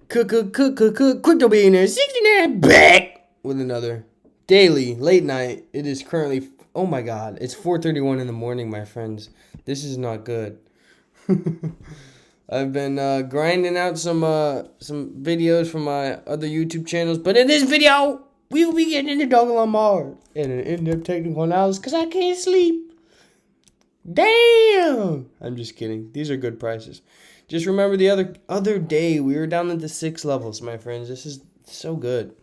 Crypto Billionaire 69 back with another daily late night. It is currently, oh my god, it's 4:31 in the morning, my friends. This is not good. I've been grinding out some videos from my other YouTube channels, but in this video, we will be getting into Dogelon Mars and an in-depth technical analysis because I can't sleep. Damn! I'm just kidding. These are good prices. Just remember the other day we were down into 6 levels, my friends. This is so good.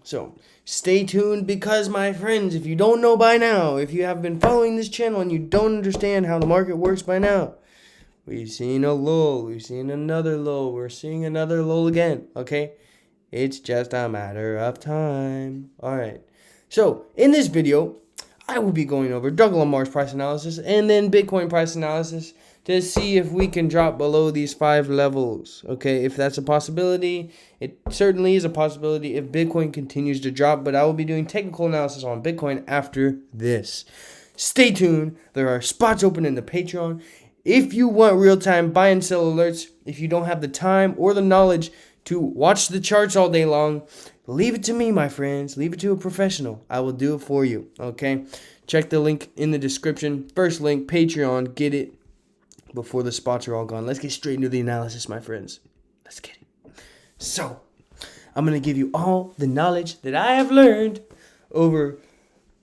So stay tuned because, my friends, if you don't know by now, if you have been following this channel and you don't understand how the market works by now, we've seen a lull, we've seen another lull, we're seeing another lull again, okay? It's just a matter of time. Alright, so in this video, I will be going over Dogelon Mars price analysis and then Bitcoin price analysis to see if we can drop below these 5 levels, okay? If that's a possibility, it certainly is a possibility if Bitcoin continues to drop, but I will be doing technical analysis on Bitcoin after this. Stay tuned. There are spots open in the Patreon. If you want real-time buy and sell alerts, if you don't have the time or the knowledge to watch the charts all day long, leave it to me, my friends. Leave it to a professional. I will do it for you, okay? Check the link in the description. First link, Patreon. Get it before the spots are all gone. Let's get straight into the analysis, my friends. Let's get it. So, I'm going to give you all the knowledge that I have learned over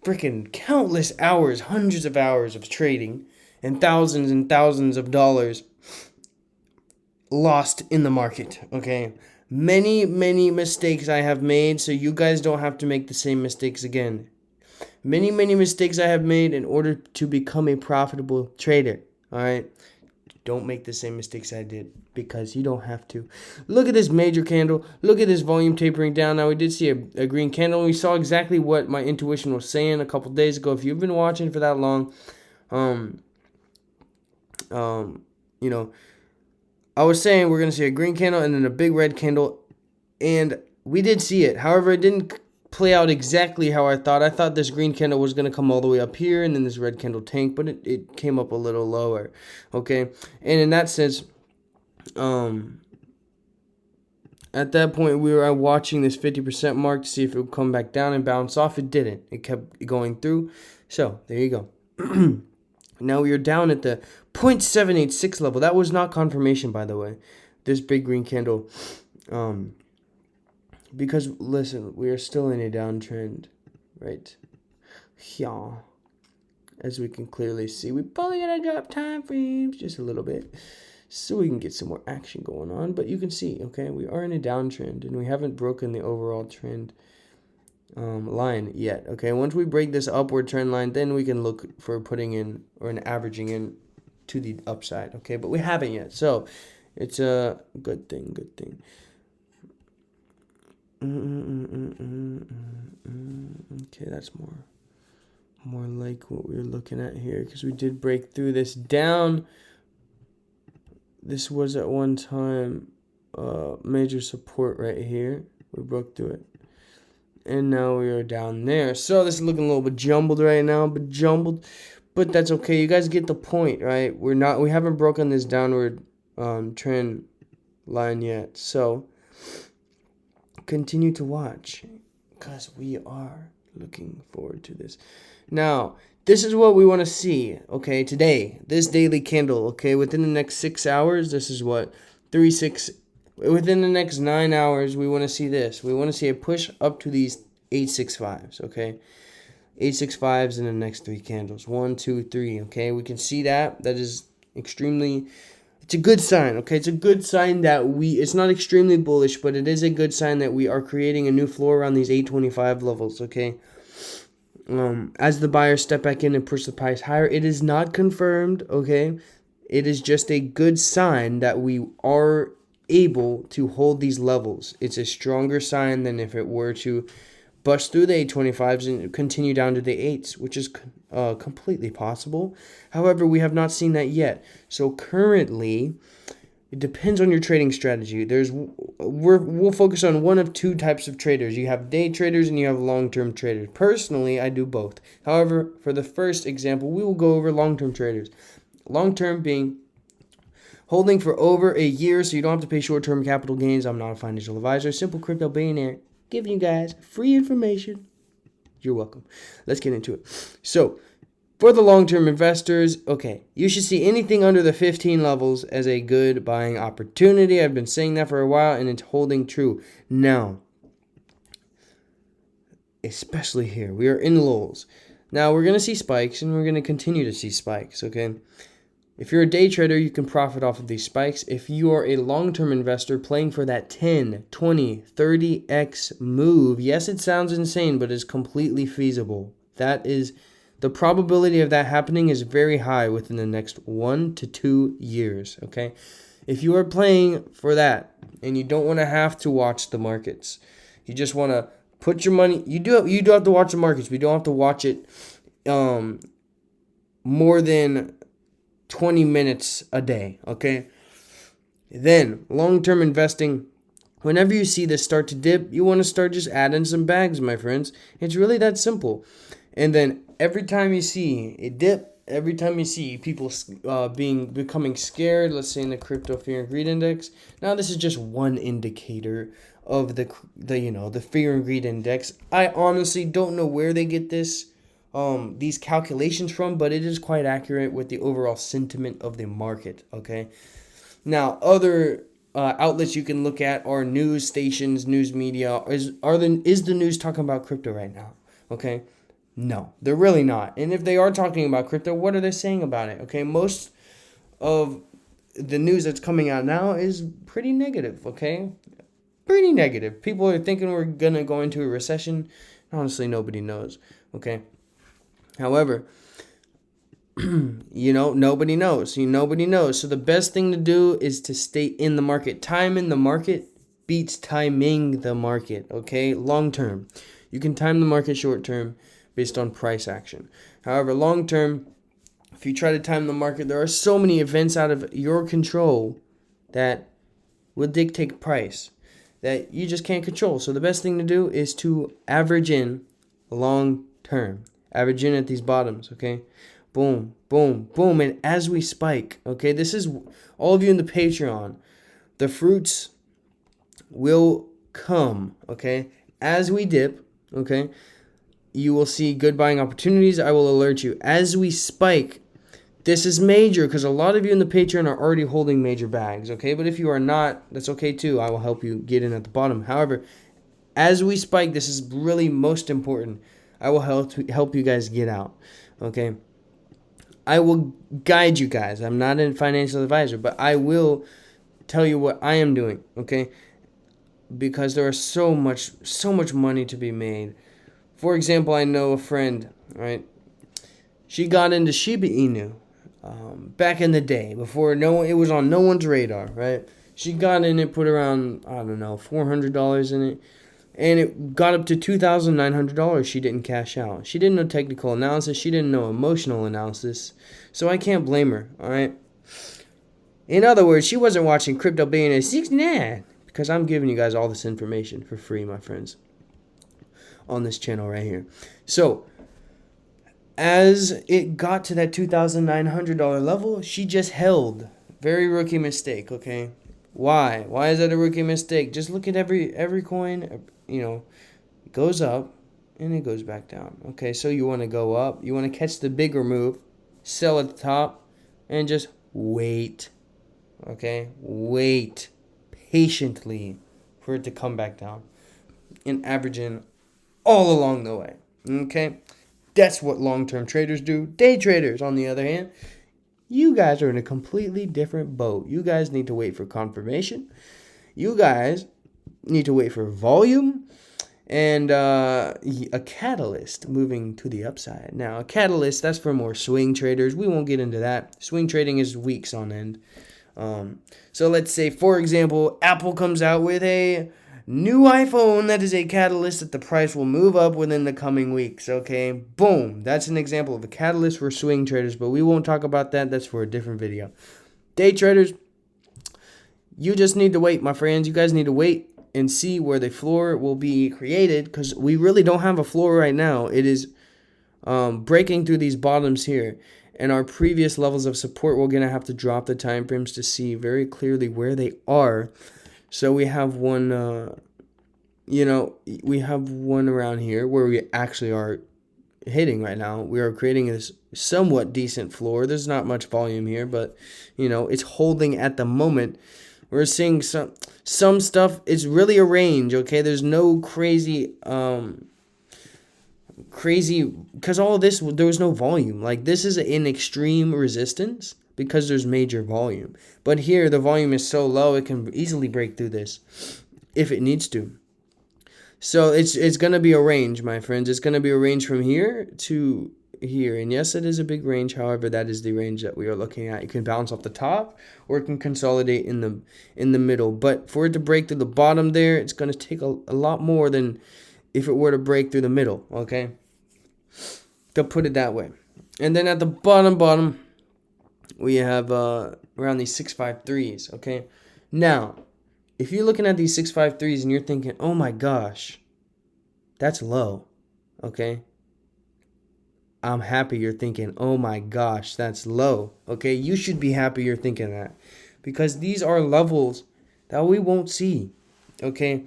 freaking countless hours, hundreds of hours of trading, and thousands of dollars lost in the market, okay? Many mistakes I have made, so you guys don't have to make the same mistakes again. Many mistakes I have made in order to become a profitable trader, all right? Don't make the same mistakes I did because you don't have to. Look at this major candle. Look at this volume tapering down. Now, we did see a green candle. We saw exactly what my intuition was saying a couple days ago. If you've been watching for that long, you know, I was saying we're going to see a green candle and then a big red candle, and we did see it. However, it didn't play out exactly how I thought. I thought this green candle was going to come all the way up here and then this red candle tank, but it came up a little lower, okay? And in that sense, at that point, we were watching this 50% mark to see if it would come back down and bounce off. It didn't. It kept going through. So, there you go. Now we are down at the 0.786 level. That was not confirmation, by the way. This big green candle. Because, listen, we are still in a downtrend, right? Yeah. As we can clearly see, we probably gotta drop time frames just a little bit so we can get some more action going on. But you can see, okay, we are in a downtrend and we haven't broken the overall trend line yet, okay? Once we break this upward trend line, then we can look for putting in or an averaging in to the upside, okay? But we haven't yet, so it's a good thing. Okay, that's more like what we were looking at here, because we did break through this down. This was at one time major support right here. We broke through it, and now we are down there. So this is looking a little bit jumbled right now, but that's okay. You guys get the point, right? We haven't broken this downward trend line yet, so continue to watch because we are looking forward to this. Now, this is what we want to see, okay, today. This daily candle, okay, within the next 6 hours, this is what? Within the next 9 hours, we want to see this. We want to see a push up to these 865s, okay? 865s in the next 3 candles. 1, 2, 3, okay? We can see that. That is extremely... It's a good sign, okay? It's a good sign that it's not extremely bullish, but it is a good sign that we are creating a new floor around these 825 levels, okay? As the buyers step back in and push the price higher, it is not confirmed, okay? It is just a good sign that we are able to hold these levels. It's a stronger sign than if it were to bust through the 825s and continue down to the 8s, which is completely possible. However, we have not seen that yet. So currently, it depends on your trading strategy. We'll focus on one of 2 types of traders. You have day traders and you have long-term traders. Personally, I do both. However, for the first example, we will go over long-term traders. Long-term being Holding for over a year so you don't have to pay short-term capital gains. I'm not a financial advisor. Simple crypto billionaire. Giving you guys free information. You're welcome. Let's get into it. So, for the long-term investors, okay, you should see anything under the 15 levels as a good buying opportunity. I've been saying that for a while, and it's holding true. Now, especially here, we are in lulls. Now, we're going to see spikes, and we're going to continue to see spikes, okay? If you're a day trader, you can profit off of these spikes. If you are a long-term investor playing for that 10, 20, 30x move, yes, it sounds insane, but it's completely feasible. That is, the probability of that happening is very high within the next 1 to 2 years, okay? If you are playing for that and you don't want to have to watch the markets, you just want to put your money, you do have to watch the markets. We don't have to watch it more than 20 minutes a day, okay? Then, long-term investing, whenever you see this start to dip, you want to start just adding some bags, my friends. It's really that simple. And then, every time you see a dip, every time you see people becoming scared, let's say in the crypto fear and greed index, now this is just one indicator of the fear and greed index. I honestly don't know where they get these calculations from, but it is quite accurate with the overall sentiment of the market, okay? Now, other outlets you can look at are news stations, news media. Is the news talking about crypto right now, okay? No, they're really not. And if they are talking about crypto, what are they saying about it, okay? Most of the news that's coming out now is pretty negative, okay? Pretty negative. People are thinking we're going to go into a recession. Honestly, nobody knows, okay? However, nobody knows. Nobody knows. So the best thing to do is to stay in the market. Time in the market beats timing the market, okay? Long term. You can time the market short term based on price action. However, long term, if you try to time the market, there are so many events out of your control that will dictate price that you just can't control. So the best thing to do is to average in long term. Average in at these bottoms, okay? Boom, boom, boom. And as we spike, okay, this is all of you in the Patreon. The fruits will come, okay? As we dip, okay, you will see good buying opportunities. I will alert you. As we spike, this is major because a lot of you in the Patreon are already holding major bags, okay? But if you are not, that's okay too. I will help you get in at the bottom. However, as we spike, this is really most important. I will help you guys get out, okay? I will guide you guys. I'm not a financial advisor, but I will tell you what I am doing, okay? Because there is so much money to be made. For example, I know a friend, right? She got into Shiba Inu back in the day before it was on no one's radar, right? She got in it, put around, I don't know, $400 in it. And it got up to $2,900. She didn't cash out. She didn't know technical analysis. She didn't know emotional analysis. So I can't blame her, all right? In other words, she wasn't watching Crypto Billionaire 69 because I'm giving you guys all this information for free, my friends, on this channel right here. So as it got to that $2,900 level, she just held. Very rookie mistake, okay? Why? Why is that a rookie mistake? Just look at every coin, it goes up and it goes back down. Okay, so you want to go up. You want to catch the bigger move, sell at the top, and just wait. Okay, wait patiently for it to come back down and average in all along the way. Okay, that's what long-term traders do. Day traders, on the other hand, you guys are in a completely different boat. You guys need to wait for confirmation. You guys need to wait for volume and a catalyst moving to the upside. Now, a catalyst, that's for more swing traders. We won't get into that. Swing trading is weeks on end. So let's say, for example, Apple comes out with a new iPhone that is a catalyst that the price will move up within the coming weeks, okay? Boom. That's an example of a catalyst for swing traders, but we won't talk about that. That's for a different video. Day traders, you just need to wait, my friends. You guys need to wait and see where the floor will be created because we really don't have a floor right now. It is breaking through these bottoms here. And our previous levels of support, we're going to have to drop the time frames to see very clearly where they are. So we have one, we have one around here where we actually are hitting right now. We are creating this somewhat decent floor. There's not much volume here, but, it's holding at the moment. We're seeing some stuff. It's really a range, okay? There's no crazy, because all of this, there was no volume. Like, this is in extreme resistance because there's major volume. But here, the volume is so low, it can easily break through this if it needs to. So it's going to be a range, my friends. It's going to be a range from here to here. And yes, it is a big range. However, that is the range that we are looking at. It can bounce off the top or it can consolidate in the middle. But for it to break through the bottom there, it's going to take a lot more than if it were to break through the middle, okay? To put it that way. And then at the bottom, we have around these 653s, okay? Now, if you're looking at these 653s and you're thinking, oh my gosh, that's low, okay? I'm happy you're thinking, oh my gosh, that's low, okay? You should be happy you're thinking that because these are levels that we won't see, okay?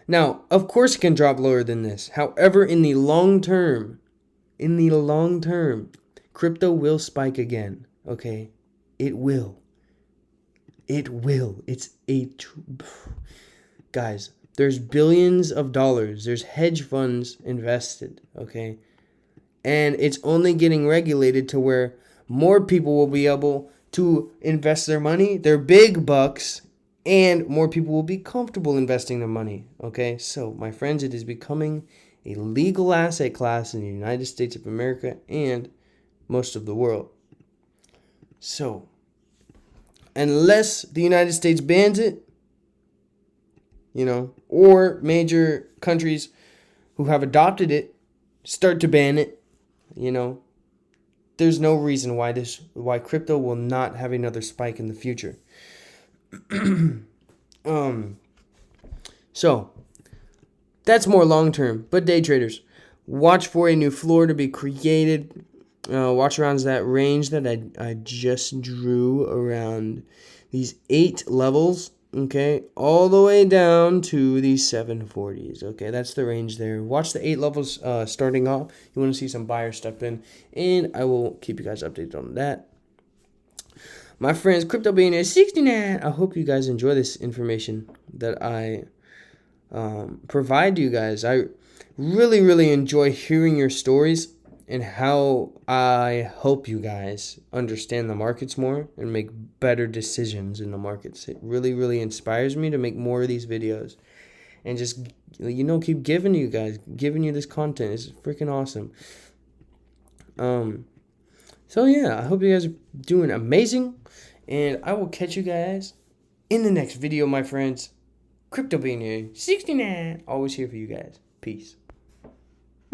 Now, of course it can drop lower than this. However, in the long term, crypto will spike again, okay? It will. It's guys, there's billions of dollars. There's hedge funds invested, okay? And it's only getting regulated to where more people will be able to invest their money, their big bucks, and more people will be comfortable investing their money, okay? So, my friends, it is becoming a legal asset class in the United States of America and most of the world. So, unless the United States bans it, or major countries who have adopted it start to ban it, there's no reason why crypto will not have another spike in the future. So that's more long term, but day traders, watch for a new floor to be created. Watch around that range that I just drew around these 8 levels, okay, all the way down to these 740s, okay, that's the range there. Watch the 8 levels starting off. You want to see some buyers step in, and I will keep you guys updated on that. My friends, Crypto Billionaire 69, I hope you guys enjoy this information that I provide to you guys. I really, really enjoy hearing your stories and how I help you guys understand the markets more and make better decisions in the markets. It really, really inspires me to make more of these videos and just, keep giving you this content. It's freaking awesome. So yeah, I hope you guys are doing amazing, and I will catch you guys in the next video, my friends. Crypto Billionaire 69, always here for you guys. Peace.